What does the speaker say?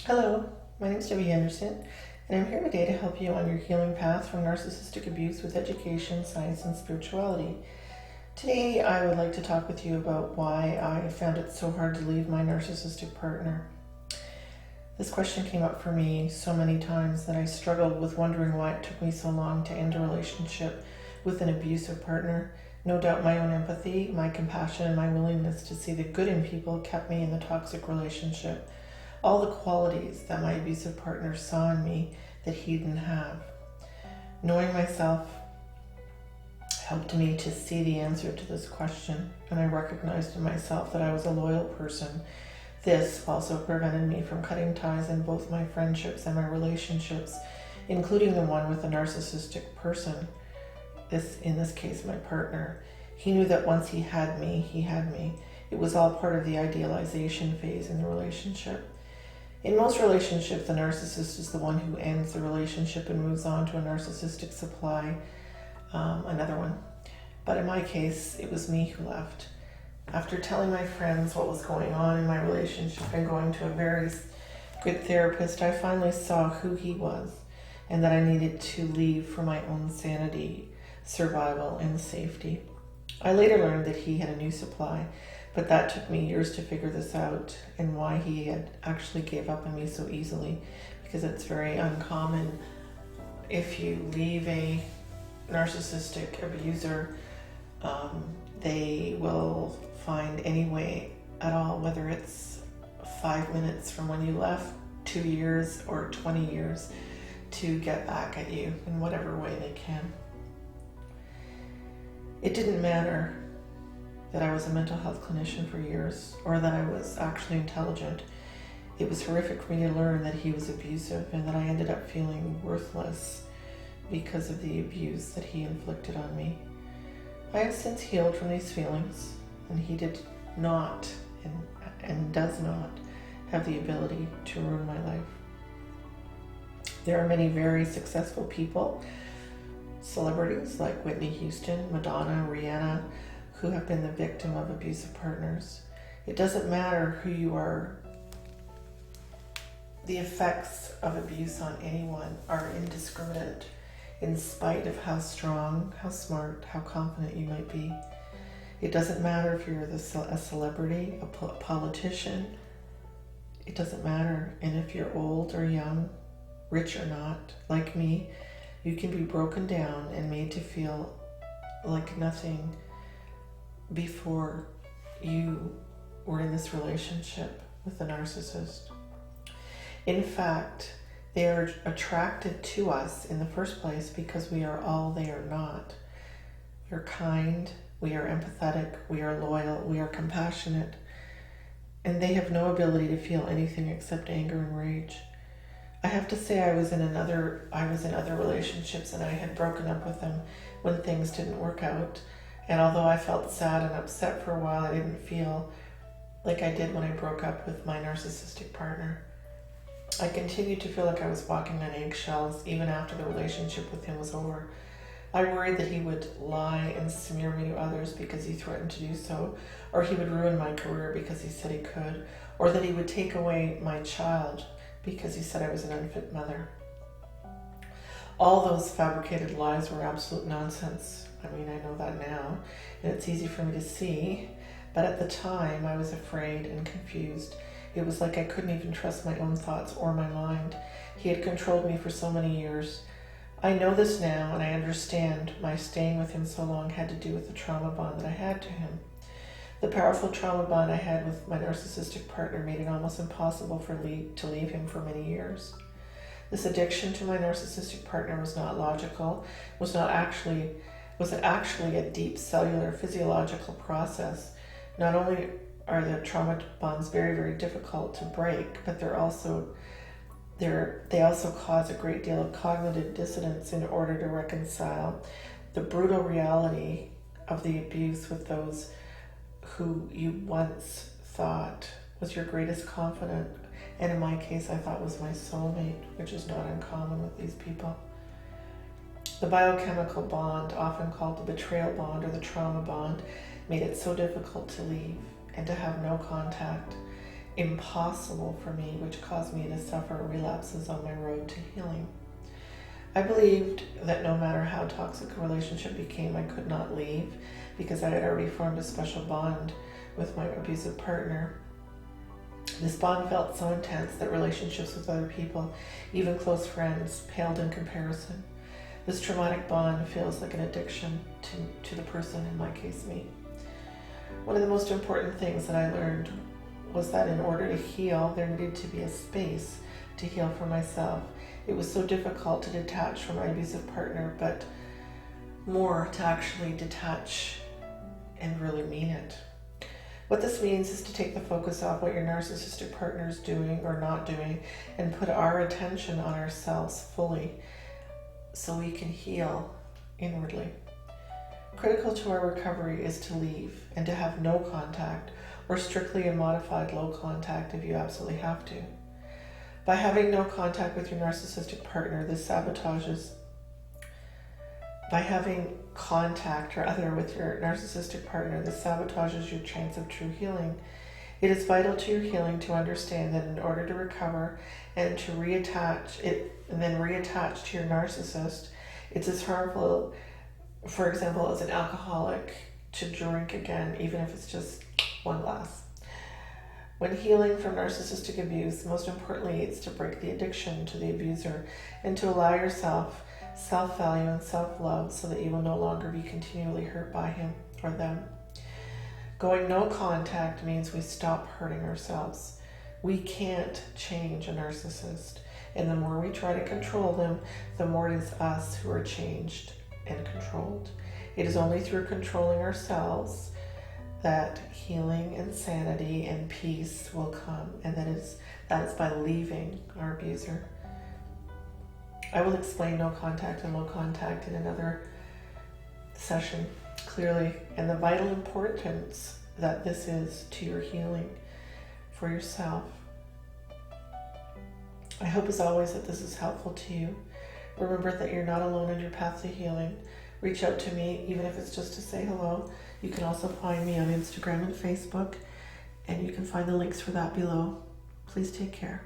Hello, my name is Debbie Anderson, and I'm here today to help you on your healing path from narcissistic abuse with education, science, and spirituality. Today, I would like to talk with you about why I found it so hard to leave my narcissistic partner. This question came up for me so many times that I struggled with wondering why it took me so long to end a relationship with an abusive partner. No doubt my own empathy, my compassion, and my willingness to see the good in people kept me in the toxic relationship. All the qualities that my abusive partner saw in me that he didn't have. Knowing myself helped me to see the answer to this question, and I recognized in myself that I was a loyal person. This also prevented me from cutting ties in both my friendships and my relationships, including the one with a narcissistic person. In this case, my partner. He knew that once he had me, he had me. It was all part of the idealization phase in the relationship. In most relationships, the narcissist is the one who ends the relationship and moves on to a narcissistic supply, another one. But in my case, it was me who left. After telling my friends what was going on in my relationship and going to a very good therapist, I finally saw who he was and that I needed to leave for my own sanity, survival, and safety. I later learned that he had a new supply, but that took me years to figure this out and why he had actually gave up on me so easily, because it's very uncommon if you leave a narcissistic abuser, they will find any way at all, whether it's 5 minutes from when you left, 2 years, or 20 years, to get back at you in whatever way they can. It didn't matter that I was a mental health clinician for years, or that I was actually intelligent. It was horrific for me to learn that he was abusive and that I ended up feeling worthless because of the abuse that he inflicted on me. I have since healed from these feelings, and he did not and does not have the ability to ruin my life. There are many very successful people, celebrities like Whitney Houston, Madonna, Rihanna, who have been the victim of abusive partners. It doesn't matter who you are. The effects of abuse on anyone are indiscriminate, in spite of how strong, how smart, how confident you might be. It doesn't matter if you're a celebrity, a politician. It doesn't matter. And if you're old or young, rich or not, like me, you can be broken down and made to feel like nothing before you were in this relationship with a narcissist. In fact, they are attracted to us in the first place because we are all they are not. We are kind, we are empathetic, we are loyal, we are compassionate, and they have no ability to feel anything except anger and rage. I have to say I was in other relationships, and I had broken up with them when things didn't work out. And although I felt sad and upset for a while, I didn't feel like I did when I broke up with my narcissistic partner. I continued to feel like I was walking on eggshells even after the relationship with him was over. I worried that he would lie and smear me to others because he threatened to do so, or he would ruin my career because he said he could, or that he would take away my child because he said I was an unfit mother. All those fabricated lies were absolute nonsense. I mean, I know that now, and it's easy for me to see, but at the time I was afraid and confused. It was like I couldn't even trust my own thoughts or my mind. He had controlled me for so many years. I know this now, and I understand my staying with him so long had to do with the trauma bond that I had to him. The powerful trauma bond I had with my narcissistic partner made it almost impossible to leave him for many years. This addiction to my narcissistic partner was not logical, was actually a deep cellular physiological process. Not only are the trauma bonds very, very difficult to break, but they also cause a great deal of cognitive dissonance in order to reconcile the brutal reality of the abuse with those who you once thought was your greatest confidant, and in my case I thought was my soulmate, which is not uncommon with these people. The biochemical bond, often called the betrayal bond or the trauma bond, made it so difficult to leave and to have no contact. impossible for me, which caused me to suffer relapses on my road to healing. I believed that no matter how toxic a relationship became, I could not leave because I had already formed a special bond with my abusive partner. This bond felt so intense that relationships with other people, even close friends, paled in comparison. This traumatic bond feels like an addiction to the person, in my case, me. One of the most important things that I learned was that in order to heal, there needed to be a space to heal for myself. It was so difficult to detach from my abusive partner, but more to actually detach and really mean it. What this means is to take the focus off what your narcissistic partner is doing or not doing and put our attention on ourselves fully so we can heal inwardly. Critical to our recovery is to leave and to have no contact, or strictly a modified low contact if you absolutely have to. By having no contact with your narcissistic partner, this sabotages. By having contact with your narcissistic partner, this sabotages your chance of true healing. It is vital to your healing to understand that in order to recover and to reattach to your narcissist, it's as harmful, for example, as an alcoholic to drink again, even if it's just one glass. When healing from narcissistic abuse, most importantly, it's to break the addiction to the abuser and to allow yourself self-value and self-love so that you will no longer be continually hurt by him or them. Going no contact means we stop hurting ourselves. We can't change a narcissist, and the more we try to control them, the more it is us who are changed and controlled. It is only through controlling ourselves that healing and sanity and peace will come, and that is by leaving our abuser. I will explain no contact and low contact in another session clearly, and the vital importance that this is to your healing for yourself. I hope as always that this is helpful to you. Remember that you're not alone in your path to healing. Reach out to me, even if it's just to say hello. You can also find me on Instagram and Facebook, and you can find the links for that below. Please take care.